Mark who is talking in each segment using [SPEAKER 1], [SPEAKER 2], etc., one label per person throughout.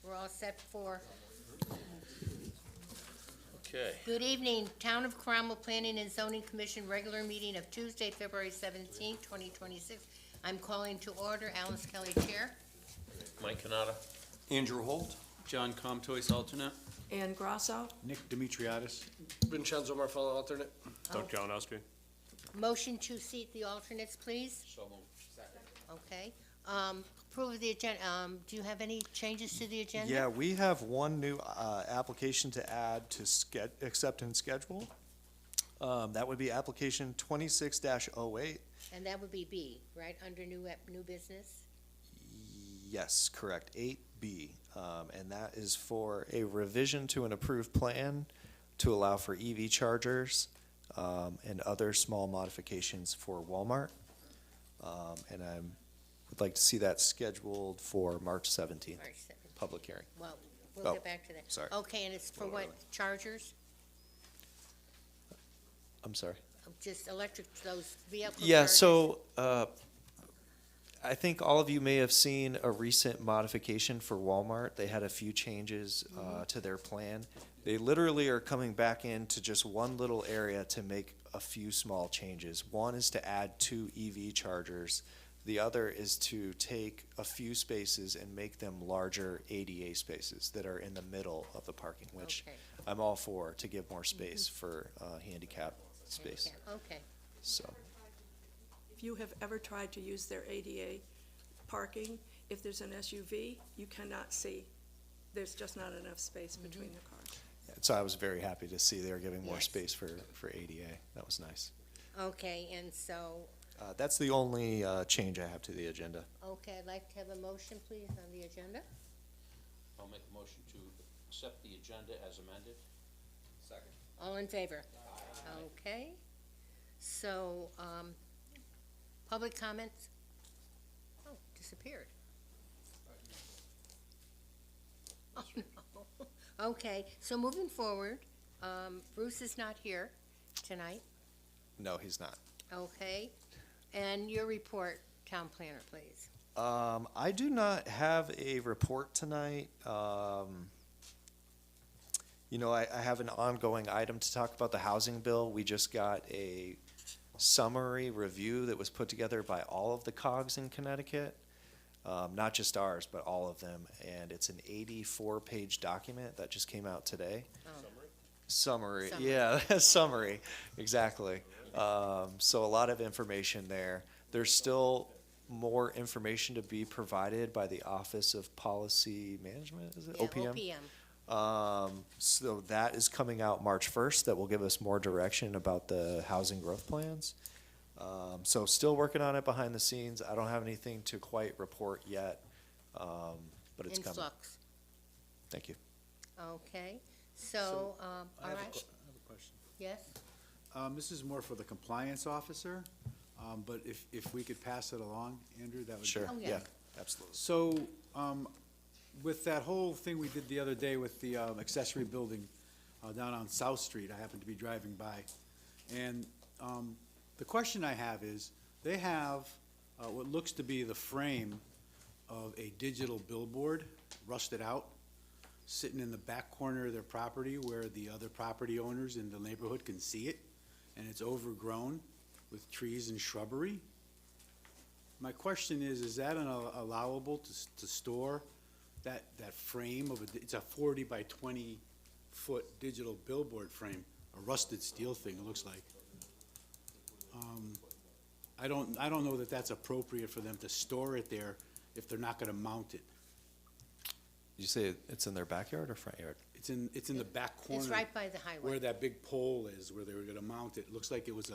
[SPEAKER 1] We're all set for,
[SPEAKER 2] Okay.
[SPEAKER 1] good evening, Town of Cromwell Planning and Zoning Commission regular meeting of Tuesday, February 17th, 2026. I'm calling to order. Alice Kelly, Chair.
[SPEAKER 2] Mike Canada.
[SPEAKER 3] Andrew Holt.
[SPEAKER 4] John Comtois, alternate.
[SPEAKER 5] Ann Grasso.
[SPEAKER 6] Nick Demetriadis.
[SPEAKER 3] Vincenzo Marfella, alternate.
[SPEAKER 2] Doug Johnowski.
[SPEAKER 1] Motion to seat the alternates, please.
[SPEAKER 2] So moved.
[SPEAKER 1] Okay. Approve of the agenda. Do you have any changes to the agenda?
[SPEAKER 7] Yeah, we have one new application to add to accept and schedule. That would be application 26-08.
[SPEAKER 1] And that would be B, right, under new business?
[SPEAKER 7] Yes, correct, 8B. And that is for a revision to an approved plan to allow for EV chargers and other small modifications for Walmart. And I would like to see that scheduled for March 17th,
[SPEAKER 1] March 7th.
[SPEAKER 7] public hearing.
[SPEAKER 1] Well, we'll
[SPEAKER 7] Oh,
[SPEAKER 1] get back to that.
[SPEAKER 7] sorry.
[SPEAKER 1] Okay, and it's for what, chargers?
[SPEAKER 7] I'm sorry.
[SPEAKER 1] Just electric, those vehicle chargers?
[SPEAKER 7] Yeah, so I think all of you may have seen a recent modification for Walmart. They had a few changes to their plan. They literally are coming back into just one little area to make a few small changes. One is to add 2 EV chargers. The other is to take a few spaces and make them larger ADA spaces that are in the middle of the parking, which
[SPEAKER 1] Okay.
[SPEAKER 7] I'm all for, to give more space for handicap space.
[SPEAKER 1] Okay,
[SPEAKER 7] So,
[SPEAKER 5] If you have ever tried to use their ADA parking, if there's an SUV, you cannot see. There's just not enough space between the cars.
[SPEAKER 7] so I was very happy to see they were giving more
[SPEAKER 1] Yes.
[SPEAKER 7] space for ADA. That was nice.
[SPEAKER 1] okay, and so,
[SPEAKER 7] That's the only change I have to the agenda.
[SPEAKER 1] okay, I'd like to have a motion, please, on the agenda.
[SPEAKER 2] I'll make a motion to accept the agenda as amended.
[SPEAKER 3] Second.
[SPEAKER 1] All in favor? Okay, so, public comments? Oh, disappeared. Oh, no. Okay, so moving forward, Bruce is not here tonight,
[SPEAKER 7] No, he's not.
[SPEAKER 1] okay? And your report, town planner, please.
[SPEAKER 7] I do not have a report tonight. I have an ongoing item to talk about the housing bill. We just got a summary review that was put together by all of the COGs in Connecticut, not just ours, but all of them. And it's an 84-page document that just came out today. Summary,
[SPEAKER 1] Summary.
[SPEAKER 7] yeah, summary, exactly. So a lot of information there. There's still more information to be provided by the Office of Policy Management, is it,
[SPEAKER 1] Yeah,
[SPEAKER 7] OPM? So that is coming out March 1st. That will give us more direction about the housing growth plans. So still working on it behind the scenes. I don't have anything to quite report yet, but it's coming.
[SPEAKER 1] Influx,
[SPEAKER 7] Thank you.
[SPEAKER 1] okay, so, all
[SPEAKER 6] I have
[SPEAKER 1] right,
[SPEAKER 6] a question.
[SPEAKER 1] yes?
[SPEAKER 6] This is more for the compliance officer, but if we could pass it along, Andrew, that would be.
[SPEAKER 7] Sure,
[SPEAKER 1] Oh, yeah.
[SPEAKER 7] yeah, absolutely.
[SPEAKER 6] So, with that whole thing we did the other day with the accessory building down on South Street, I happened to be driving by. And the question I have is, they have what looks to be the frame of a digital billboard, rusted out, sitting in the back corner of their property where the other property owners in the neighborhood can see it, and it's overgrown with trees and shrubbery. My question is that allowable to store that frame of it's a 40 by 20 foot digital billboard frame, a rusted steel thing, it looks like. I don't know that that's appropriate for them to store it there if they're not gonna mount it.
[SPEAKER 7] Did you say it's in their backyard or front yard?
[SPEAKER 6] It's in the back corner.
[SPEAKER 1] It's right by the highway.
[SPEAKER 6] Where that big pole is, where they were gonna mount it. It looks like it was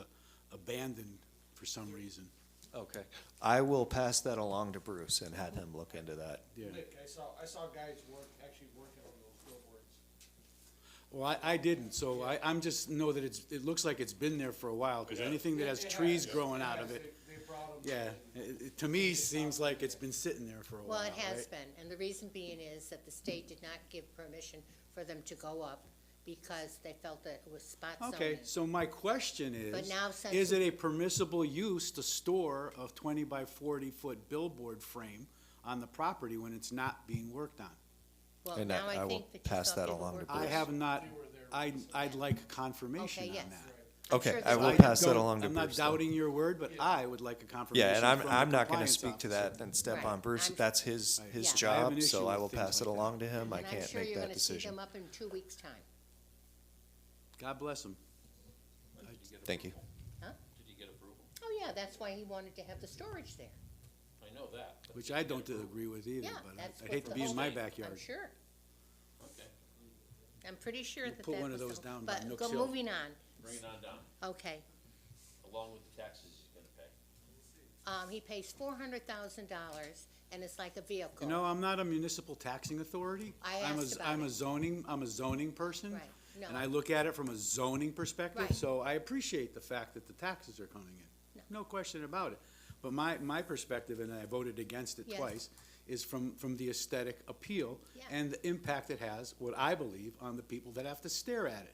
[SPEAKER 6] abandoned for some reason.
[SPEAKER 7] Okay. I will pass that along to Bruce and have him look into that.
[SPEAKER 6] Yeah.
[SPEAKER 8] Nick, I saw guys actually working on those billboards.
[SPEAKER 6] Well, I didn't, so I'm just know that it looks like it's been there for a while, because anything that has
[SPEAKER 8] It
[SPEAKER 6] trees
[SPEAKER 8] has,
[SPEAKER 6] growing
[SPEAKER 8] it
[SPEAKER 6] out of
[SPEAKER 8] has.
[SPEAKER 6] it,
[SPEAKER 8] They brought 'em
[SPEAKER 6] yeah, it to me seems like it's been sitting there for a while,
[SPEAKER 1] Well, it has
[SPEAKER 6] right?
[SPEAKER 1] been, and the reason being is that the state did not give permission for them to go up because they felt that it was spot zoning.
[SPEAKER 6] Okay, so my question
[SPEAKER 1] But
[SPEAKER 6] is,
[SPEAKER 1] now since
[SPEAKER 6] is it a permissible use to store a 20 by 40 foot billboard frame on the property when it's not being worked on?
[SPEAKER 1] Well,
[SPEAKER 7] And
[SPEAKER 1] now
[SPEAKER 7] I will
[SPEAKER 1] think that you
[SPEAKER 7] pass
[SPEAKER 1] saw
[SPEAKER 7] that
[SPEAKER 1] people
[SPEAKER 7] along to
[SPEAKER 1] working.
[SPEAKER 6] I
[SPEAKER 7] Bruce.
[SPEAKER 6] have not, I'd like confirmation
[SPEAKER 1] Okay,
[SPEAKER 6] on
[SPEAKER 1] yes.
[SPEAKER 6] that.
[SPEAKER 1] I'm
[SPEAKER 7] Okay,
[SPEAKER 1] sure
[SPEAKER 7] I
[SPEAKER 1] that-
[SPEAKER 7] will pass that
[SPEAKER 6] don't-
[SPEAKER 7] along to
[SPEAKER 6] I'm not
[SPEAKER 7] Bruce. then.
[SPEAKER 6] doubting your word, but I would like a confirmation
[SPEAKER 7] Yeah, and
[SPEAKER 6] from the
[SPEAKER 7] I'm not gonna
[SPEAKER 6] compliance
[SPEAKER 7] speak to
[SPEAKER 6] officer.
[SPEAKER 7] that and step
[SPEAKER 1] Right.
[SPEAKER 7] on Bruce.
[SPEAKER 1] I'm-
[SPEAKER 7] That's his,
[SPEAKER 6] Right.
[SPEAKER 7] his
[SPEAKER 1] Yeah.
[SPEAKER 6] I have
[SPEAKER 7] job,
[SPEAKER 6] an issue
[SPEAKER 7] so I
[SPEAKER 6] with
[SPEAKER 7] will
[SPEAKER 6] things
[SPEAKER 7] pass it
[SPEAKER 6] like that.
[SPEAKER 7] along to him. I
[SPEAKER 1] And I'm
[SPEAKER 7] can't
[SPEAKER 1] sure
[SPEAKER 7] make
[SPEAKER 1] you're
[SPEAKER 7] that
[SPEAKER 1] gonna see
[SPEAKER 7] decision.
[SPEAKER 1] them up in 2 weeks' time.
[SPEAKER 6] God bless him.
[SPEAKER 7] Thank you.
[SPEAKER 2] Did you get approval?
[SPEAKER 1] Oh, yeah, that's why he wanted to have the storage there.
[SPEAKER 2] I know that. but
[SPEAKER 6] Which
[SPEAKER 2] did
[SPEAKER 6] I
[SPEAKER 2] you get
[SPEAKER 6] don't
[SPEAKER 2] approval?
[SPEAKER 6] agree with either,
[SPEAKER 1] Yeah,
[SPEAKER 6] but
[SPEAKER 1] that's
[SPEAKER 6] I
[SPEAKER 1] what
[SPEAKER 6] hate to
[SPEAKER 1] the
[SPEAKER 6] be in
[SPEAKER 1] whole-
[SPEAKER 6] my
[SPEAKER 1] I'm
[SPEAKER 6] backyard.
[SPEAKER 1] sure.
[SPEAKER 2] Okay,
[SPEAKER 1] I'm pretty sure
[SPEAKER 6] We'll
[SPEAKER 1] that that
[SPEAKER 6] put
[SPEAKER 1] was
[SPEAKER 6] one of those
[SPEAKER 1] the-
[SPEAKER 6] down by
[SPEAKER 1] But
[SPEAKER 6] Nooks
[SPEAKER 1] go
[SPEAKER 6] Hill.
[SPEAKER 1] moving on.
[SPEAKER 2] bring it on down,
[SPEAKER 1] Okay.
[SPEAKER 2] along with the taxes he's gonna pay.
[SPEAKER 1] He pays $400,000 and it's like a vehicle.
[SPEAKER 6] You know, I'm not a municipal taxing authority.
[SPEAKER 1] I
[SPEAKER 6] I'm a-
[SPEAKER 1] asked about
[SPEAKER 6] I'm
[SPEAKER 1] it.
[SPEAKER 6] a zoning person.
[SPEAKER 1] Right, no.
[SPEAKER 6] And I look at it from a zoning perspective,
[SPEAKER 1] Right.
[SPEAKER 6] so I appreciate the fact that the taxes are coming in. No question about it. But my perspective, and I voted against it
[SPEAKER 1] Yes.
[SPEAKER 6] twice, is from the aesthetic appeal
[SPEAKER 1] Yeah.
[SPEAKER 6] and the impact it has, what I believe, on the people that have to stare at it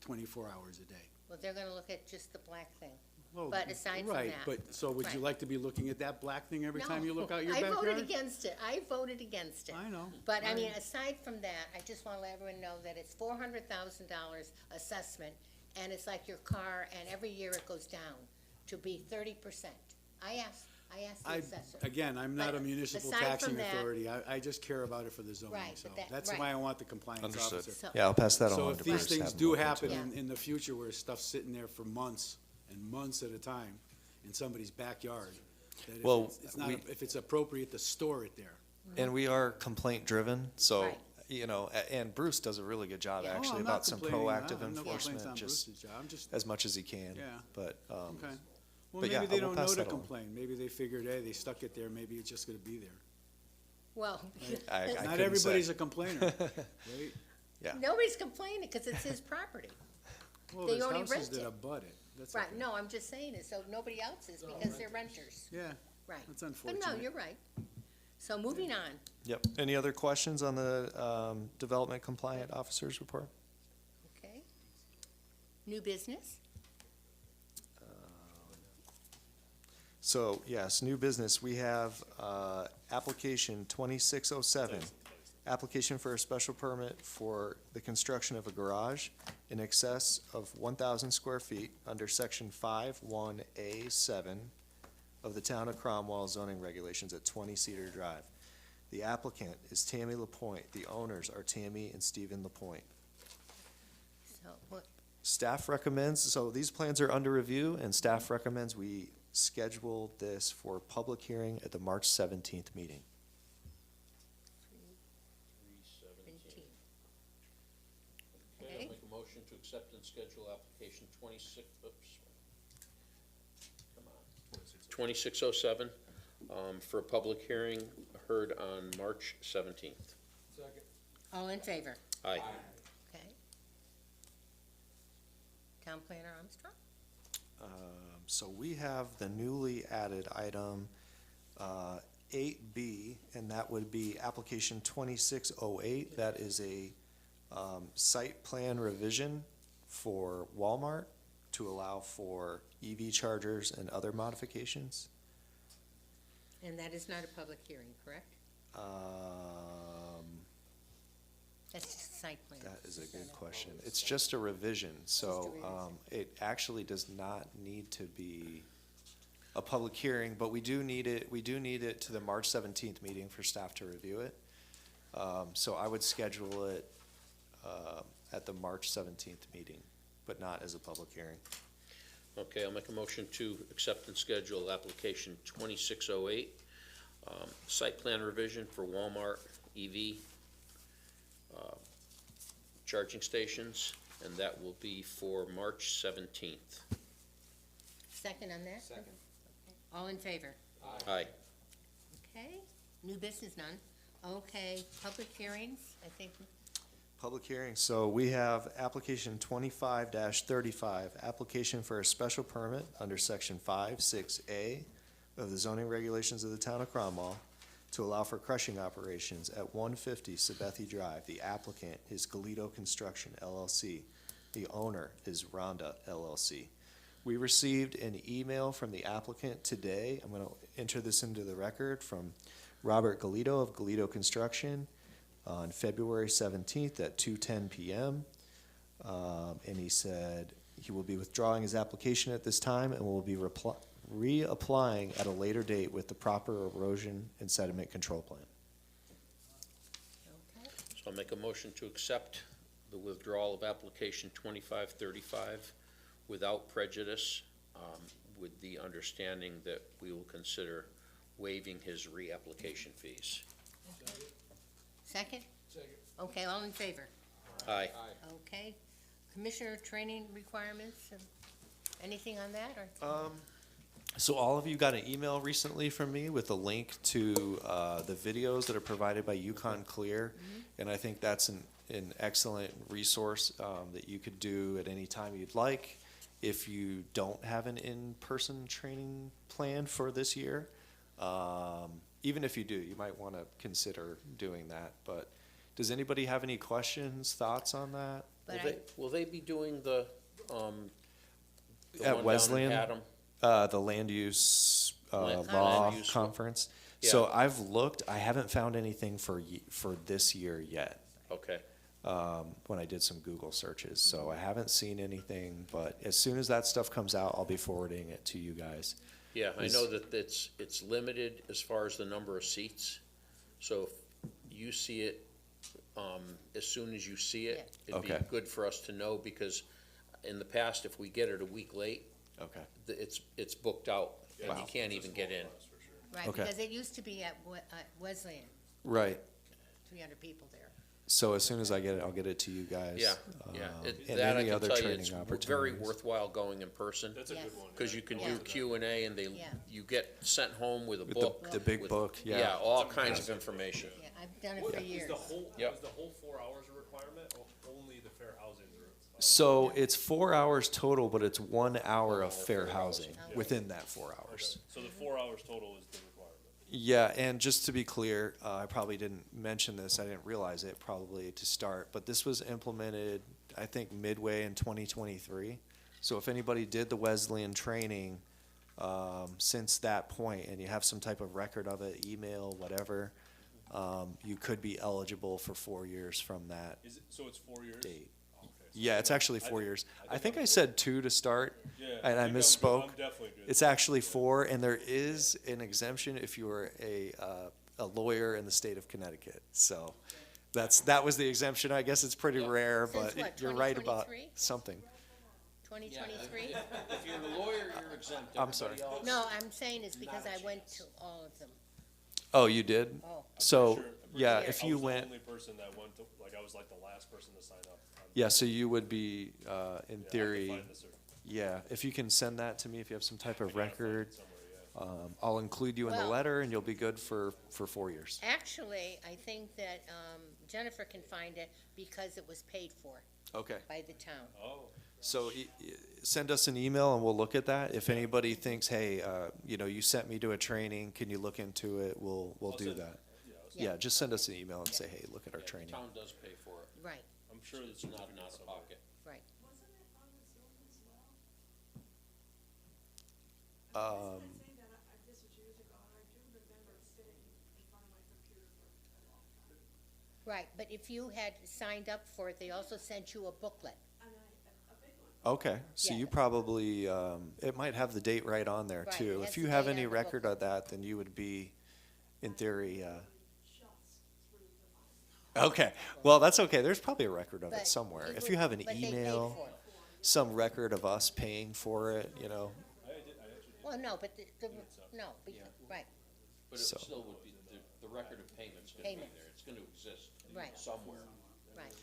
[SPEAKER 6] 24 hours a day.
[SPEAKER 1] Well, they're gonna look at just the black thing.
[SPEAKER 6] Well,
[SPEAKER 1] But aside from
[SPEAKER 6] right,
[SPEAKER 1] that-
[SPEAKER 6] but, so would you
[SPEAKER 1] right.
[SPEAKER 6] like to be looking at that black thing every time you look out your
[SPEAKER 1] I
[SPEAKER 6] backyard?
[SPEAKER 1] voted against it. I voted against it.
[SPEAKER 6] I know.
[SPEAKER 1] But I mean,
[SPEAKER 6] I-
[SPEAKER 1] aside from that, I just wanna let everyone know that it's $400,000 assessment, and it's like your car, and every year it goes down to be 30%. I asked the assessor.
[SPEAKER 6] Again, I'm not a
[SPEAKER 1] But
[SPEAKER 6] municipal
[SPEAKER 1] aside from
[SPEAKER 6] taxing
[SPEAKER 1] that-
[SPEAKER 6] authority, I just care about it for the zoning,
[SPEAKER 1] Right,
[SPEAKER 6] so
[SPEAKER 1] but that-
[SPEAKER 6] that's
[SPEAKER 1] right.
[SPEAKER 6] why I want the compliance
[SPEAKER 7] Understood.
[SPEAKER 6] officer.
[SPEAKER 1] So-
[SPEAKER 7] Yeah, I'll pass that
[SPEAKER 6] So
[SPEAKER 7] along
[SPEAKER 6] if
[SPEAKER 7] to
[SPEAKER 6] these
[SPEAKER 7] Bruce.
[SPEAKER 6] things
[SPEAKER 7] have him
[SPEAKER 6] do
[SPEAKER 7] look into
[SPEAKER 6] happen
[SPEAKER 7] it.
[SPEAKER 6] in the future where stuff's sitting there for months and months at a time in somebody's backyard, that
[SPEAKER 7] Well,
[SPEAKER 6] if it's appropriate to store it there.
[SPEAKER 7] And we are complaint driven, so,
[SPEAKER 1] Right.
[SPEAKER 7] you know, and Bruce does a really good job
[SPEAKER 1] Yeah.
[SPEAKER 6] Oh,
[SPEAKER 7] actually
[SPEAKER 6] I'm not
[SPEAKER 7] about some
[SPEAKER 6] complaining.
[SPEAKER 7] proactive
[SPEAKER 6] I have no complaints
[SPEAKER 7] enforcement,
[SPEAKER 6] on
[SPEAKER 7] just
[SPEAKER 6] Bruce's job. I'm just,
[SPEAKER 7] as much as he can.
[SPEAKER 6] Yeah.
[SPEAKER 7] But,
[SPEAKER 6] okay. Well,
[SPEAKER 7] but yeah,
[SPEAKER 6] maybe they
[SPEAKER 7] I will
[SPEAKER 6] don't know
[SPEAKER 7] pass
[SPEAKER 6] to
[SPEAKER 7] that along.
[SPEAKER 6] complain. Maybe they figured, hey, they stuck it there, maybe it's just gonna be there.
[SPEAKER 1] Well,
[SPEAKER 7] I
[SPEAKER 6] Not
[SPEAKER 7] couldn't
[SPEAKER 6] everybody's
[SPEAKER 7] say.
[SPEAKER 6] a complainer, right?
[SPEAKER 7] Yeah.
[SPEAKER 1] nobody's complaining because it's his property.
[SPEAKER 6] Well,
[SPEAKER 1] They
[SPEAKER 6] there's
[SPEAKER 1] only
[SPEAKER 6] houses
[SPEAKER 1] rent
[SPEAKER 6] that
[SPEAKER 1] it.
[SPEAKER 6] abut it. That's
[SPEAKER 1] Right,
[SPEAKER 6] okay.
[SPEAKER 1] no, I'm just saying it, so nobody else is because they're renters.
[SPEAKER 6] Yeah,
[SPEAKER 1] Right.
[SPEAKER 6] that's
[SPEAKER 1] But
[SPEAKER 6] unfortunate.
[SPEAKER 1] no, you're right. So moving on.
[SPEAKER 7] Yep. Any other questions on the development compliant officers report?
[SPEAKER 1] Okay. New business?
[SPEAKER 7] So, yes, new business, we have application 2607, application for a special permit for the construction of a garage in excess of 1,000 square feet under section 51A7 of the Town of Cromwell zoning regulations at 20 Cedar Drive. The applicant is Tammy Lapointe. The owners are Tammy and Stephen Lapointe.
[SPEAKER 1] So, what,
[SPEAKER 7] Staff recommends, so these plans are under review, and staff recommends we schedule this for public hearing at the March 17th meeting.
[SPEAKER 2] 317.
[SPEAKER 1] 17.
[SPEAKER 2] Okay,
[SPEAKER 1] Okay.
[SPEAKER 2] I'll make a motion to accept and schedule application 2607, for a public hearing heard on March 17th.
[SPEAKER 8] Second.
[SPEAKER 1] all in favor?
[SPEAKER 2] Aye.
[SPEAKER 1] Okay. Town Planner Armstrong?
[SPEAKER 7] So we have the newly added item 8B, and that would be application 2608. That is a site plan revision for Walmart to allow for EV chargers and other modifications.
[SPEAKER 1] And that is not a public hearing, correct? That's just a site plan.
[SPEAKER 7] That is a good question. It's just a revision, so
[SPEAKER 1] Just a revision.
[SPEAKER 7] it actually does not need to be a public hearing, but we do need it to the March 17th meeting for staff to review it. So I would schedule it at the March 17th meeting, but not as a public hearing.
[SPEAKER 2] Okay, I'll make a motion to accept and schedule application 2608, site plan revision for Walmart EV charging stations, and that will be for March 17th.
[SPEAKER 1] Second on that?
[SPEAKER 8] Second.
[SPEAKER 1] Okay. All in favor?
[SPEAKER 2] Aye.
[SPEAKER 1] Okay. New business, none. Okay, public hearings, I think,
[SPEAKER 7] Public hearing, so we have application 25-35, application for a special permit under section 5(6)A of the zoning regulations of the Town of Cromwell to allow for crushing operations at 150 Sabethy Drive. The applicant is Galito Construction LLC. The owner is Rhonda LLC. We received an email from the applicant today. I'm going to enter this into the record from Robert Galito of Galito Construction. on February 17th at 2:10 PM. And he said he will be withdrawing his application at this time and will be reapplying at a later date with the proper erosion and sediment control plan.
[SPEAKER 1] Okay.
[SPEAKER 2] So I'll make a motion to accept the withdrawal of application 2535 without prejudice, with the understanding that we will consider waiving his reapplication fees.
[SPEAKER 1] Second?
[SPEAKER 8] Second.
[SPEAKER 1] Okay, all in favor?
[SPEAKER 2] Aye.
[SPEAKER 1] Okay. Commissioner training requirements, anything on that, or?
[SPEAKER 7] So all of you got an email recently from me with a link to the videos that are provided by Yukon Clear. And I think that's an excellent resource that you could do at any time you'd like. If you don't have an in-person training plan for this year, even if you do, you might want to consider doing that. But does anybody have any questions, thoughts on that?
[SPEAKER 1] But
[SPEAKER 2] Will they be doing the one
[SPEAKER 7] At
[SPEAKER 2] down in
[SPEAKER 7] Wesleyan?
[SPEAKER 2] Haddam?
[SPEAKER 7] The land use
[SPEAKER 2] Land-
[SPEAKER 7] law
[SPEAKER 2] land use-
[SPEAKER 7] conference.
[SPEAKER 2] Yeah.
[SPEAKER 7] So I've looked, I haven't found anything for this year yet,
[SPEAKER 2] Okay,
[SPEAKER 7] when I did some Google searches. So I haven't seen anything, but as soon as that stuff comes out, I'll be forwarding it to you guys.
[SPEAKER 2] yeah, I
[SPEAKER 7] Is-
[SPEAKER 2] know that it's limited as far as the number of seats. So if you see it, as soon as you see it, it'd be
[SPEAKER 7] Okay.
[SPEAKER 2] good for us to know, because in the past, if we get it a week late,
[SPEAKER 7] Okay.
[SPEAKER 2] it's booked out, and you
[SPEAKER 7] Wow.
[SPEAKER 2] can't even get in.
[SPEAKER 1] right,
[SPEAKER 7] Okay.
[SPEAKER 1] because it used to be at Wesleyan,
[SPEAKER 7] Right.
[SPEAKER 1] 300 people there.
[SPEAKER 7] So as soon as I get it, I'll get it to you guys.
[SPEAKER 2] Yeah,
[SPEAKER 7] um,
[SPEAKER 2] And
[SPEAKER 7] and
[SPEAKER 2] I
[SPEAKER 7] any
[SPEAKER 2] can
[SPEAKER 7] other
[SPEAKER 2] tell you,
[SPEAKER 7] training
[SPEAKER 2] it's very
[SPEAKER 7] opportunities.
[SPEAKER 2] worthwhile going in person,
[SPEAKER 3] That's a
[SPEAKER 1] Yes.
[SPEAKER 3] good one.
[SPEAKER 2] because you can
[SPEAKER 1] Yeah.
[SPEAKER 2] do Q&A, and
[SPEAKER 1] Yeah.
[SPEAKER 2] you get sent home with a
[SPEAKER 7] With
[SPEAKER 2] book.
[SPEAKER 7] the big
[SPEAKER 2] with-
[SPEAKER 7] book,
[SPEAKER 2] Yeah,
[SPEAKER 7] yeah.
[SPEAKER 2] all kinds of information.
[SPEAKER 1] Yeah, I've done it for years.
[SPEAKER 2] Yep.
[SPEAKER 3] Is the whole 4 hours a requirement, or only the fair housing?
[SPEAKER 7] So it's 4 hours total, but it's 1 hour of fair housing within that 4 hours.
[SPEAKER 3] So the 4 hours total is the requirement?
[SPEAKER 7] Yeah, and just to be clear, I probably didn't mention this, I didn't realize it probably to start, but this was implemented, I think, midway in 2023. So if anybody did the Wesleyan training since that point, and you have some type of record of it, email, whatever, you could be eligible for 4 years from that
[SPEAKER 3] Is it, so it's 4 years?
[SPEAKER 7] date.
[SPEAKER 3] Okay, so
[SPEAKER 7] Yeah, it's actually 4 years. I think I
[SPEAKER 3] I'm
[SPEAKER 7] said 2 to start,
[SPEAKER 3] Yeah,
[SPEAKER 7] and I
[SPEAKER 3] think I'm good.
[SPEAKER 7] misspoke.
[SPEAKER 3] I'm definitely good.
[SPEAKER 7] It's actually 4, and there is an exemption if you are a lawyer in the state of Connecticut. So that was the exemption. I guess it's pretty rare,
[SPEAKER 1] Since
[SPEAKER 7] but
[SPEAKER 1] what,
[SPEAKER 7] you're right about
[SPEAKER 1] 2023?
[SPEAKER 7] something.
[SPEAKER 1] 2023?
[SPEAKER 2] If you're a lawyer, you're exempt.
[SPEAKER 7] I'm sorry.
[SPEAKER 2] Everybody else-
[SPEAKER 1] No, I'm saying it's because I went to all of them.
[SPEAKER 7] Oh, you did?
[SPEAKER 1] Oh,
[SPEAKER 7] So,
[SPEAKER 3] I'm pretty
[SPEAKER 7] yeah,
[SPEAKER 3] sure
[SPEAKER 7] if
[SPEAKER 3] I
[SPEAKER 7] you
[SPEAKER 3] was the
[SPEAKER 7] went,
[SPEAKER 3] only person that went to, like, I was like the last person to sign up.
[SPEAKER 7] yeah, so you would be, in
[SPEAKER 3] Yeah, I can
[SPEAKER 7] theory,
[SPEAKER 3] find the cert-
[SPEAKER 7] yeah, if you can send that to me, if you have some type of
[SPEAKER 3] I gotta find it
[SPEAKER 7] record,
[SPEAKER 3] somewhere, yeah.
[SPEAKER 7] I'll include you in the
[SPEAKER 1] Well-
[SPEAKER 7] letter, and you'll be good for 4 years.
[SPEAKER 1] actually, I think that Jennifer can find it because it was paid for
[SPEAKER 7] Okay.
[SPEAKER 1] by the town.
[SPEAKER 3] Oh,
[SPEAKER 7] So send us an email and we'll look at that. If anybody thinks, hey, you sent me to a training, can you look into it? We'll
[SPEAKER 3] I'll
[SPEAKER 7] do
[SPEAKER 3] send-
[SPEAKER 7] that.
[SPEAKER 3] yeah,
[SPEAKER 7] Yeah, just send us an email and say, hey, look at our
[SPEAKER 2] Yeah, the
[SPEAKER 7] training.
[SPEAKER 2] town does pay for it.
[SPEAKER 1] Right,
[SPEAKER 3] I'm sure
[SPEAKER 2] It's
[SPEAKER 3] it's
[SPEAKER 2] not out of pocket.
[SPEAKER 1] right.
[SPEAKER 7] Um,
[SPEAKER 5] This was years ago, and I do remember sitting in front of my computer for a long time.
[SPEAKER 1] Right, but if you had signed up for it, they also sent you a booklet.
[SPEAKER 5] And a big one.
[SPEAKER 7] Okay, so
[SPEAKER 1] Yeah.
[SPEAKER 7] you probably, it might have the date right on there
[SPEAKER 1] Right,
[SPEAKER 7] too.
[SPEAKER 1] it has
[SPEAKER 7] If
[SPEAKER 1] the
[SPEAKER 7] you have
[SPEAKER 1] date
[SPEAKER 7] any
[SPEAKER 1] on the
[SPEAKER 7] record
[SPEAKER 1] booklet.
[SPEAKER 7] of that, then you would be, in theory,
[SPEAKER 5] Just through the phone.
[SPEAKER 7] okay. Well, that's okay. There's probably a record of
[SPEAKER 1] But
[SPEAKER 7] it somewhere. If
[SPEAKER 1] would-
[SPEAKER 7] you have an
[SPEAKER 1] but they paid
[SPEAKER 7] email,
[SPEAKER 1] for it.
[SPEAKER 7] some record of us paying for it,
[SPEAKER 1] Well, no, but no, right,
[SPEAKER 2] But it
[SPEAKER 7] So-
[SPEAKER 2] still would be, the record of payment's gonna be
[SPEAKER 1] Payment.
[SPEAKER 2] there. It's gonna exist
[SPEAKER 1] Right.
[SPEAKER 2] somewhere.
[SPEAKER 1] right.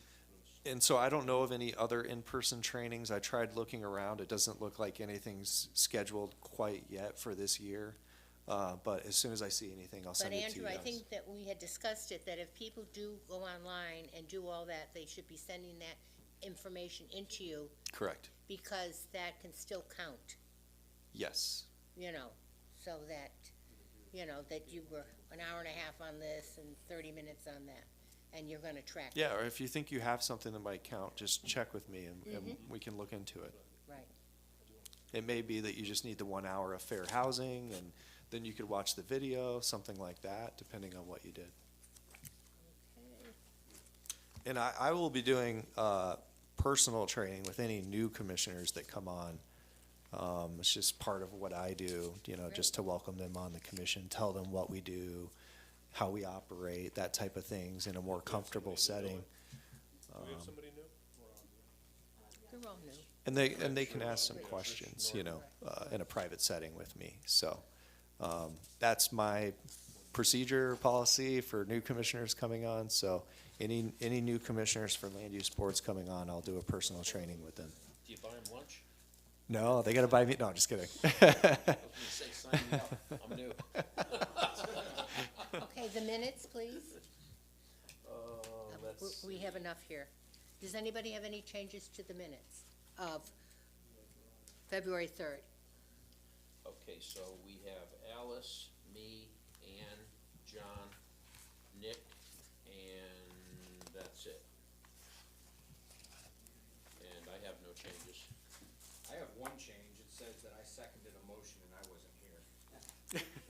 [SPEAKER 7] And so I don't know of any other in-person trainings. I tried looking around. It doesn't look like anything's scheduled quite yet for this year. But as soon as I see anything, I'll
[SPEAKER 1] But
[SPEAKER 7] send it to
[SPEAKER 1] Andrew,
[SPEAKER 7] you
[SPEAKER 1] I
[SPEAKER 7] guys.
[SPEAKER 1] think that we had discussed it, that if people do go online and do all that, they should be sending that information into you,
[SPEAKER 7] Correct.
[SPEAKER 1] because that can still count,
[SPEAKER 7] Yes.
[SPEAKER 1] so that, that you were an hour and a half on this and 30 minutes on that, and you're gonna track it.
[SPEAKER 7] Yeah, or if you think you have something that might count, just check with me and
[SPEAKER 1] Mm-hmm.
[SPEAKER 7] we can look into it.
[SPEAKER 1] Right,
[SPEAKER 7] It may be that you just need the 1 hour of fair housing and then you could watch the video, something like that, depending on what you did.
[SPEAKER 1] okay.
[SPEAKER 7] And I will be doing, personal training with any new commissioners that come on. It's just part of what I do, you know, just to welcome them on the commission, tell them what we do, how we operate, that type of things in a more comfortable setting.
[SPEAKER 3] Do we have somebody new?
[SPEAKER 1] They're all new.
[SPEAKER 7] And they can ask some questions, you know, in a private setting with me. So, that's my procedure policy for new commissioners coming on. So any new commissioners for land use boards coming on, I'll do a personal training with them.
[SPEAKER 2] Do you buy them lunch?
[SPEAKER 7] No, they gotta buy me, no, I'm just kidding.
[SPEAKER 2] I was gonna say, sign me up, I'm new.
[SPEAKER 1] Okay, the minutes, please. We have enough here. Does anybody have any changes to the minutes of February 3rd?
[SPEAKER 2] Okay, so we have Alice, me, Ann, John, Nick, and that's it. And I have no changes.
[SPEAKER 8] I have one change. It says that I seconded a motion and I wasn't here.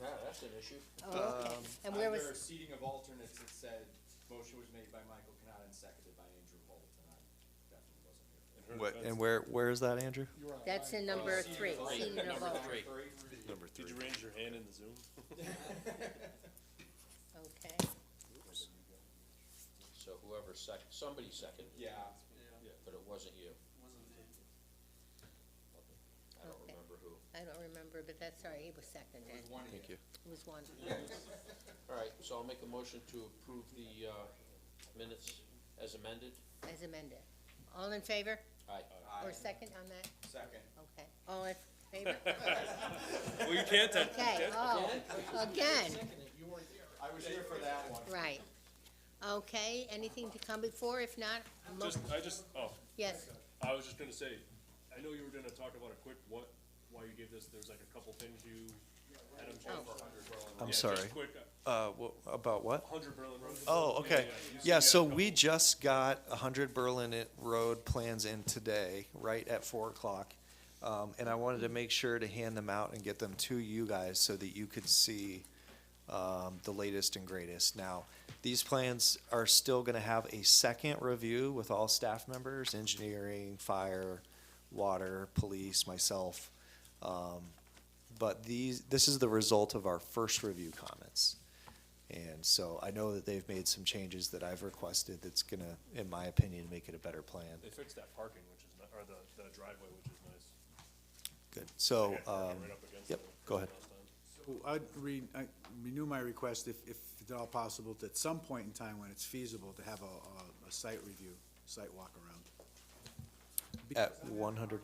[SPEAKER 2] Yeah, that's an issue.
[SPEAKER 1] Oh, okay. And where was,
[SPEAKER 8] Under seating of alternates, it said, motion was made by Michael Canada and seconded by Andrew Holt, and I definitely wasn't here.
[SPEAKER 3] In her
[SPEAKER 7] What,
[SPEAKER 3] defense,
[SPEAKER 7] and where is that, Andrew?
[SPEAKER 1] that's in number three, seating of
[SPEAKER 2] Number
[SPEAKER 1] vote.
[SPEAKER 2] three.
[SPEAKER 7] Number
[SPEAKER 3] Did you raise your hand in the Zoom?
[SPEAKER 1] Okay,
[SPEAKER 2] So whoever somebody seconded,
[SPEAKER 8] Yeah.
[SPEAKER 2] but it wasn't you. I don't
[SPEAKER 1] Okay.
[SPEAKER 2] remember who.
[SPEAKER 1] I don't remember, but that's all right, he was seconded.
[SPEAKER 8] It was one of you.
[SPEAKER 7] Thank you.
[SPEAKER 1] It was one.
[SPEAKER 2] All right, so I'll make a motion to approve the, minutes as amended.
[SPEAKER 1] As amended. All in favor?
[SPEAKER 2] Aye.
[SPEAKER 1] Or second on that?
[SPEAKER 8] Second.
[SPEAKER 1] Okay. All in favor?
[SPEAKER 3] Well, you can't,
[SPEAKER 1] Okay, oh, again,
[SPEAKER 8] I was here for that one.
[SPEAKER 1] right. Okay, anything to come before? If not, yes,
[SPEAKER 3] I was just gonna say, I know you were gonna talk about a quick, why you gave this, there's like a couple things you had them change for 100 Berlin.
[SPEAKER 7] I'm
[SPEAKER 3] Yeah,
[SPEAKER 7] sorry.
[SPEAKER 3] just quick,
[SPEAKER 7] About what?
[SPEAKER 3] 100 Berlin Road.
[SPEAKER 7] Oh, okay.
[SPEAKER 3] You said
[SPEAKER 7] Yeah,
[SPEAKER 3] you
[SPEAKER 7] so
[SPEAKER 3] had a
[SPEAKER 7] we
[SPEAKER 3] couple.
[SPEAKER 7] just got 100 Berlin Road plans in today, right at 4 o'clock. And I wanted to make sure to hand them out and get them to you guys so that you could see the latest and greatest. Now, these plans are still gonna have a second review with all staff members, engineering, fire, water, police, myself. But this is the result of our first review comments. And so I know that they've made some changes that I've requested that's gonna, in my opinion, make it a better plan.
[SPEAKER 3] They fixed that parking, which is, or the driveway, which is nice.
[SPEAKER 7] Good. So,
[SPEAKER 3] They got parking right up against
[SPEAKER 7] yep,
[SPEAKER 3] the-
[SPEAKER 7] go ahead.
[SPEAKER 3] last time.
[SPEAKER 6] So I renew my request, if at all possible, to at some point in time when it's feasible, to have a site review, site walk around.
[SPEAKER 7] At 100,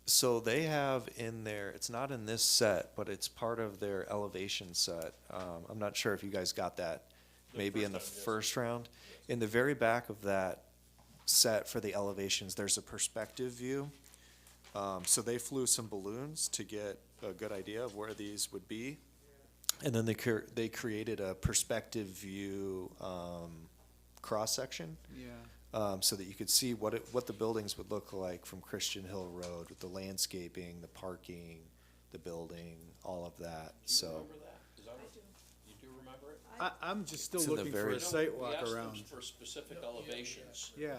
[SPEAKER 7] so they have in there, it's not in this set, but it's part of their elevation set. I'm not sure if you guys got that, maybe in the
[SPEAKER 3] first time, yes.
[SPEAKER 7] first round. In the very back of that set for the elevations, there's a perspective view. So they flew some balloons to get a good idea of where these would be. And then they created a perspective view, cross-section.
[SPEAKER 6] Yeah.
[SPEAKER 7] So that you could see what the buildings would look like from Christian Hill Road with the landscaping, the parking, the building, all of that,
[SPEAKER 2] Do you
[SPEAKER 7] so.
[SPEAKER 2] remember that? Is that what, you do remember it?
[SPEAKER 6] I'm just still
[SPEAKER 7] It's in the
[SPEAKER 6] looking for
[SPEAKER 7] very-
[SPEAKER 6] a site
[SPEAKER 2] We
[SPEAKER 6] walk
[SPEAKER 2] asked them
[SPEAKER 6] around.
[SPEAKER 2] for specific elevations.
[SPEAKER 6] Yeah.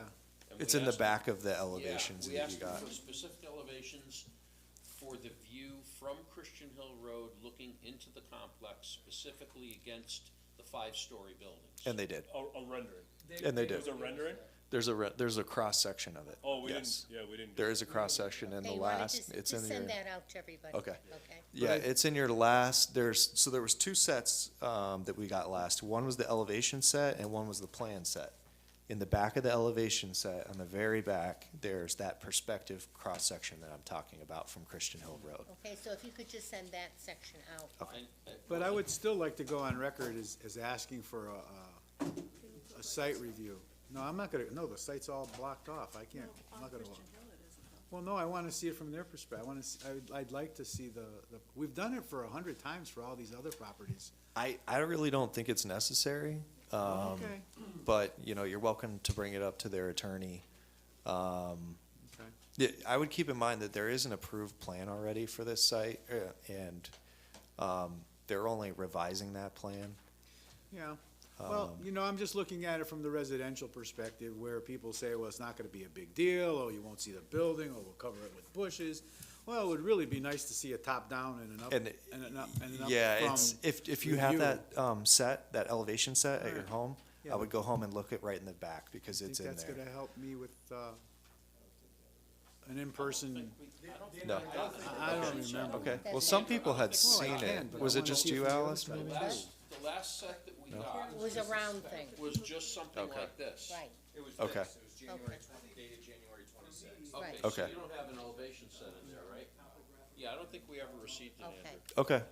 [SPEAKER 2] and
[SPEAKER 7] It's
[SPEAKER 2] we
[SPEAKER 7] in the
[SPEAKER 2] asked them-
[SPEAKER 7] back of the
[SPEAKER 2] Yeah,
[SPEAKER 7] elevations
[SPEAKER 2] we
[SPEAKER 7] that
[SPEAKER 2] asked
[SPEAKER 7] you
[SPEAKER 2] them
[SPEAKER 7] got.
[SPEAKER 2] for specific elevations for the view from Christian Hill Road looking into the complex, specifically against the 5-story buildings.
[SPEAKER 7] And they did,
[SPEAKER 3] A rendering.
[SPEAKER 7] and they
[SPEAKER 3] It
[SPEAKER 7] did.
[SPEAKER 3] was a rendering?
[SPEAKER 7] There's a cross-section of it.
[SPEAKER 3] Oh, we didn't,
[SPEAKER 7] Yes.
[SPEAKER 3] yeah, we didn't.
[SPEAKER 7] There is a cross-section in
[SPEAKER 1] okay,
[SPEAKER 7] the
[SPEAKER 1] you wanna
[SPEAKER 7] last,
[SPEAKER 1] just
[SPEAKER 7] it's in your.
[SPEAKER 1] send that out to everybody.
[SPEAKER 7] Okay.
[SPEAKER 1] Okay,
[SPEAKER 7] Yeah, it's in your last, there was 2 sets, that we got last. One was the elevation set and one was the plan set. In the back of the elevation set, on the very back, there's that perspective cross-section that I'm talking about from Christian Hill Road.
[SPEAKER 1] okay, so if you could just send that section out.
[SPEAKER 6] But I would still like to go on record as asking for a site review. No, I'm not gonna, no, the site's all blocked off. I can't, I'm not gonna. Well, no, I wanna see it from their perspective. I'd like to see we've done it for 100 times for all these other properties.
[SPEAKER 7] I really don't think it's necessary.
[SPEAKER 6] Okay.
[SPEAKER 7] But, you're welcome to bring it up to their attorney.
[SPEAKER 6] Okay.
[SPEAKER 7] Yeah, I would keep in mind that there is an approved plan already for this site, and they're only revising that plan.
[SPEAKER 6] Yeah, well, I'm just looking at it from the residential perspective, where people say, well, it's not gonna be a big deal, or you won't see the building, or we'll cover it with bushes. Well, it would really be nice to see a top-down and an up,
[SPEAKER 7] And,
[SPEAKER 6] and an up
[SPEAKER 7] yeah,
[SPEAKER 6] from
[SPEAKER 7] it's, if you have
[SPEAKER 6] review.
[SPEAKER 7] that, that elevation set at your
[SPEAKER 6] Right.
[SPEAKER 7] home,
[SPEAKER 6] Yeah.
[SPEAKER 7] I would go home and look it right in the back, because
[SPEAKER 6] I
[SPEAKER 7] it's
[SPEAKER 6] think
[SPEAKER 7] in
[SPEAKER 6] that's
[SPEAKER 7] there.
[SPEAKER 6] gonna help me with, an in-person,
[SPEAKER 7] No,
[SPEAKER 6] I don't remember.
[SPEAKER 7] okay, well, some people had
[SPEAKER 6] Well, I
[SPEAKER 7] seen
[SPEAKER 6] can,
[SPEAKER 7] it.
[SPEAKER 6] but
[SPEAKER 7] Was
[SPEAKER 6] I
[SPEAKER 7] it
[SPEAKER 6] wanna
[SPEAKER 7] just
[SPEAKER 6] see if
[SPEAKER 7] you,
[SPEAKER 6] the
[SPEAKER 7] Alice?
[SPEAKER 6] others
[SPEAKER 7] maybe?
[SPEAKER 2] The last set that we got
[SPEAKER 1] It was a round thing,
[SPEAKER 2] was just something
[SPEAKER 7] Okay.
[SPEAKER 2] like this.
[SPEAKER 1] right,
[SPEAKER 8] It was
[SPEAKER 7] Okay.
[SPEAKER 8] this, it was January, dated January twenty-sixth.
[SPEAKER 1] right.
[SPEAKER 2] So
[SPEAKER 7] Okay.
[SPEAKER 2] you don't have an elevation set in there, right? Yeah, I don't think we ever received it,
[SPEAKER 1] Okay.
[SPEAKER 2] Andrew.
[SPEAKER 7] Okay,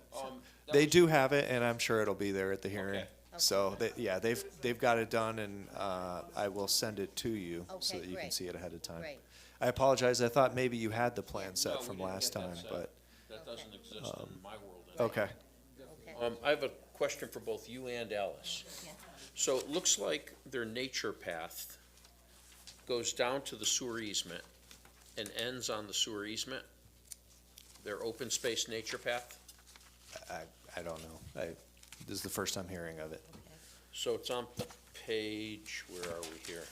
[SPEAKER 2] That
[SPEAKER 7] they
[SPEAKER 2] was-
[SPEAKER 7] do have it, and I'm sure it'll be there at the hearing.
[SPEAKER 2] Okay.
[SPEAKER 7] So, yeah, they've got it done, and, I will send it to you, so
[SPEAKER 1] Okay,
[SPEAKER 7] that you can
[SPEAKER 1] great.
[SPEAKER 7] see it ahead of time.
[SPEAKER 1] Great.
[SPEAKER 7] I apologize, I thought maybe you had the plan
[SPEAKER 2] No,
[SPEAKER 7] set
[SPEAKER 2] we
[SPEAKER 7] from
[SPEAKER 2] didn't
[SPEAKER 7] last
[SPEAKER 2] get that
[SPEAKER 7] time,
[SPEAKER 2] set.
[SPEAKER 7] but,
[SPEAKER 2] That doesn't exist in my world anymore.
[SPEAKER 7] okay.
[SPEAKER 1] Okay.
[SPEAKER 2] I have a question for both you and Alice.
[SPEAKER 1] Yeah.
[SPEAKER 2] So it looks like their nature path goes down to the sewer easement and ends on the sewer easement? Their open space nature path?
[SPEAKER 7] I don't know. This is the first I'm hearing of it.
[SPEAKER 2] So it's on the page, where are we here?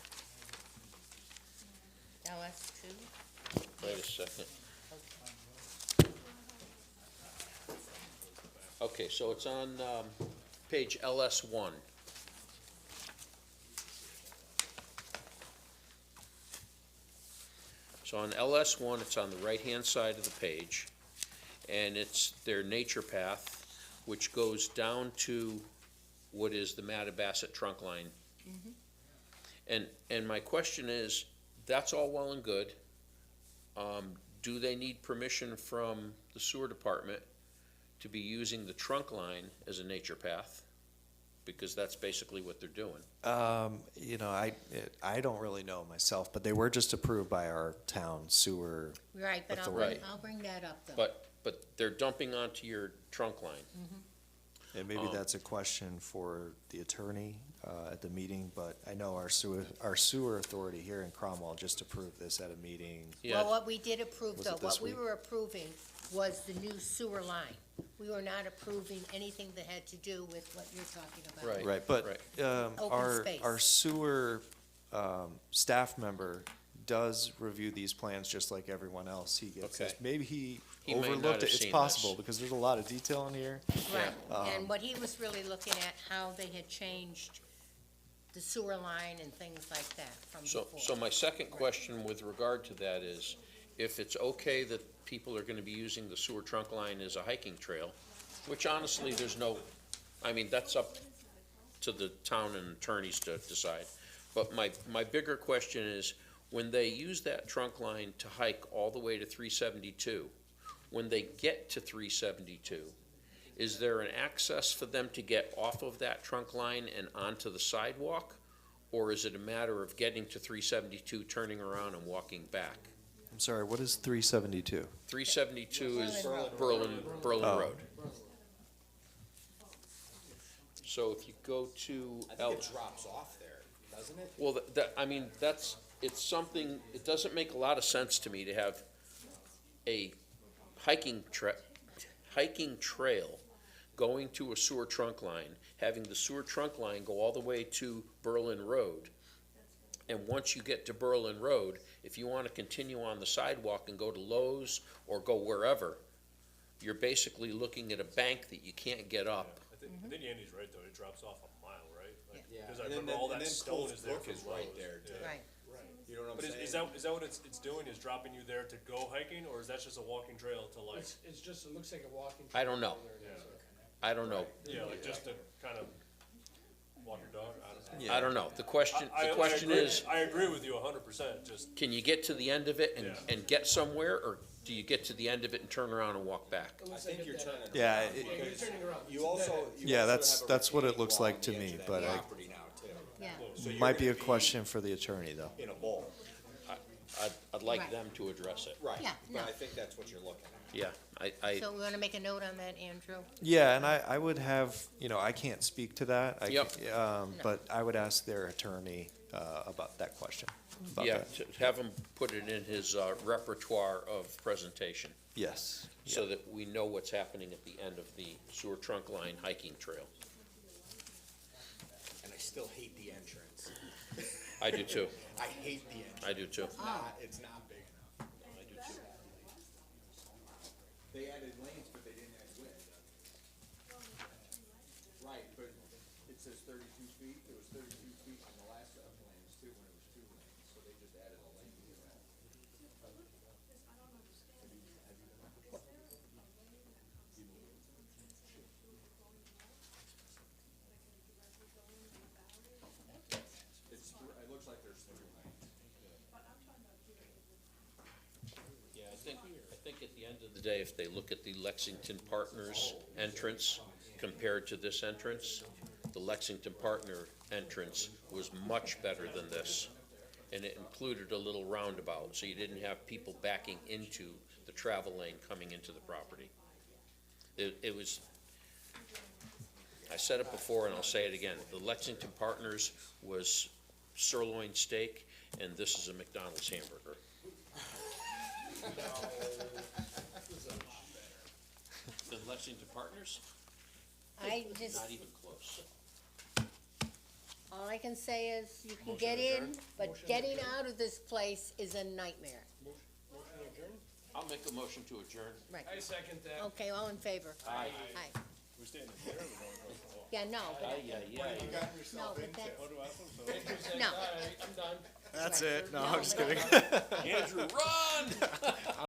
[SPEAKER 1] LS2?
[SPEAKER 2] Wait a second. Okay, so it's on, page LS1. So on LS1, it's on the right-hand side of the page, and it's their nature path, which goes down to what is the Mattabasset trunk line. And my question is, that's all well and good. Do they need permission from the sewer department to be using the trunk line as a nature path? Because that's basically what they're doing.
[SPEAKER 7] I don't really know myself, but they were just approved by our town sewer.
[SPEAKER 1] Right, but
[SPEAKER 7] That's
[SPEAKER 1] I'll
[SPEAKER 7] the
[SPEAKER 1] bring,
[SPEAKER 2] right.
[SPEAKER 1] I'll bring that up though.
[SPEAKER 2] But they're dumping onto your trunk line.
[SPEAKER 7] And maybe that's a question for the attorney, at the meeting, but I know our sewer authority here in Cromwell just approved this at a meeting.
[SPEAKER 2] Yeah,
[SPEAKER 1] Well, what we did approve
[SPEAKER 7] Was
[SPEAKER 1] though,
[SPEAKER 7] it this
[SPEAKER 1] what we
[SPEAKER 7] week?
[SPEAKER 1] were approving was the new sewer line. We were not approving anything that had to do with what you're talking about.
[SPEAKER 2] Right.
[SPEAKER 7] Right, but,
[SPEAKER 1] Open
[SPEAKER 7] our
[SPEAKER 1] space.
[SPEAKER 7] sewer, staff member does review these plans just like everyone else. He gets this.
[SPEAKER 2] Okay.
[SPEAKER 7] Maybe he
[SPEAKER 2] He may not
[SPEAKER 7] overlooked
[SPEAKER 2] have
[SPEAKER 7] it. It's
[SPEAKER 2] seen
[SPEAKER 7] possible,
[SPEAKER 2] this.
[SPEAKER 7] because there's a lot of detail in here.
[SPEAKER 1] Right, and what he was really looking at, how they had changed the sewer line and things like that from
[SPEAKER 2] so
[SPEAKER 1] before.
[SPEAKER 2] my second question with regard to that is, if it's okay that people are gonna be using the sewer trunk line as a hiking trail, which honestly, there's no, I mean, that's up to the town and attorneys to decide. But my bigger question is, when they use that trunk line to hike all the way to 372, when they get to 372, is there an access for them to get off of that trunk line and onto the sidewalk? Or is it a matter of getting to 372, turning around and walking back?
[SPEAKER 7] I'm sorry, what is 372?
[SPEAKER 2] 372 is
[SPEAKER 1] Berlin
[SPEAKER 2] Berlin
[SPEAKER 7] Oh.
[SPEAKER 2] Road. So if you go to
[SPEAKER 8] I think it drops off there, doesn't it?
[SPEAKER 2] well, I mean, it's something, it doesn't make a lot of sense to me to have a hiking trail going to a sewer trunk line, having the sewer trunk line go all the way to Berlin Road. And once you get to Berlin Road, if you want to continue on the sidewalk and go to Lowe's or go wherever, you're basically looking at a bank that you can't get up.
[SPEAKER 3] I think Andy's right, though, it drops off a mile, right? Like,
[SPEAKER 8] Yeah,
[SPEAKER 3] Because I
[SPEAKER 8] and then,
[SPEAKER 3] remember all
[SPEAKER 8] and
[SPEAKER 3] that
[SPEAKER 8] then
[SPEAKER 3] stone
[SPEAKER 8] Cole's
[SPEAKER 3] is there
[SPEAKER 8] Brook
[SPEAKER 3] from
[SPEAKER 8] is right
[SPEAKER 3] Lowe's.
[SPEAKER 8] there too.
[SPEAKER 3] Yeah.
[SPEAKER 1] Right,
[SPEAKER 8] You know what I'm
[SPEAKER 3] But
[SPEAKER 8] saying?
[SPEAKER 3] is that what it's doing, is dropping you there to go hiking, or is that just a walking trail to like,
[SPEAKER 9] It's just, it looks like a walking.
[SPEAKER 2] I don't know. I don't know.
[SPEAKER 3] yeah, like just to kind of walk your dog? I don't know.
[SPEAKER 2] I don't know. The question
[SPEAKER 3] I agree-
[SPEAKER 2] is,
[SPEAKER 3] I agree with you 100%, just,
[SPEAKER 2] can you get to the end of it
[SPEAKER 3] Yeah.
[SPEAKER 2] and get somewhere, or do you get to the end of it and turn around and walk back?
[SPEAKER 8] I think you're turning.
[SPEAKER 7] Yeah,
[SPEAKER 8] around
[SPEAKER 7] it-
[SPEAKER 8] because
[SPEAKER 9] You're turning around.
[SPEAKER 8] You also. you
[SPEAKER 7] Yeah,
[SPEAKER 8] also have a
[SPEAKER 7] that's what it
[SPEAKER 8] retaining
[SPEAKER 7] looks
[SPEAKER 8] wall
[SPEAKER 7] like
[SPEAKER 8] on
[SPEAKER 7] to
[SPEAKER 8] the edge
[SPEAKER 7] me,
[SPEAKER 8] of that
[SPEAKER 7] but I-
[SPEAKER 8] property now too.
[SPEAKER 1] yeah,
[SPEAKER 8] So you're
[SPEAKER 7] Might be a
[SPEAKER 8] gonna
[SPEAKER 7] question for the attorney, though.
[SPEAKER 8] In a bowl.
[SPEAKER 2] I'd like
[SPEAKER 1] Right.
[SPEAKER 2] them to address it.
[SPEAKER 8] Right,
[SPEAKER 1] Yeah,
[SPEAKER 8] but
[SPEAKER 1] no.
[SPEAKER 8] I think that's what you're looking at.
[SPEAKER 2] Yeah,
[SPEAKER 1] so we wanna make a note on that, Andrew?
[SPEAKER 7] Yeah, and I would have, I can't speak to that.
[SPEAKER 2] Yep.
[SPEAKER 7] But I would ask their attorney, about that question. about
[SPEAKER 2] Yeah,
[SPEAKER 7] that.
[SPEAKER 2] to have him put it in his repertoire of presentation,
[SPEAKER 7] Yes.
[SPEAKER 2] so that we know what's happening at the end of the sewer trunk line hiking trail.
[SPEAKER 8] And I still hate the entrance.
[SPEAKER 2] I do too.
[SPEAKER 8] I hate the entrance.
[SPEAKER 2] I do too.
[SPEAKER 8] It's not big enough.
[SPEAKER 2] I do too.
[SPEAKER 8] They added lanes, but they didn't add width. Right, but it says 32 feet, it was 32 feet in the last plans too, when it was 2 lanes, so they just added a lane to that. It looks like there's 3 lanes.
[SPEAKER 2] Yeah, I think at the end of the day, if they look at the Lexington Partners entrance compared to this entrance, the Lexington Partner entrance was much better than this. And it included a little roundabout, so you didn't have people backing into the travel lane coming into the property. It was, I said it before and I'll say it again, the Lexington Partners was sirloin steak, and this is a McDonald's hamburger. The Lexington Partners?
[SPEAKER 1] I just,
[SPEAKER 2] Not even close.
[SPEAKER 1] all I can say is you can
[SPEAKER 3] Motion
[SPEAKER 1] get
[SPEAKER 3] adjourned?
[SPEAKER 1] in, but getting out of this place is a nightmare.
[SPEAKER 2] I'll make a motion to adjourn.
[SPEAKER 1] Right.
[SPEAKER 3] I second that.
[SPEAKER 1] Okay, all in favor?
[SPEAKER 2] Aye.
[SPEAKER 1] Aye.
[SPEAKER 3] We're staying in there, we're going to go.
[SPEAKER 1] Yeah, no, but, no, but that's, no.
[SPEAKER 2] I'm done.
[SPEAKER 7] That's it. No,
[SPEAKER 1] No,
[SPEAKER 7] I'm just
[SPEAKER 1] but-
[SPEAKER 7] kidding.
[SPEAKER 2] Andrew, run!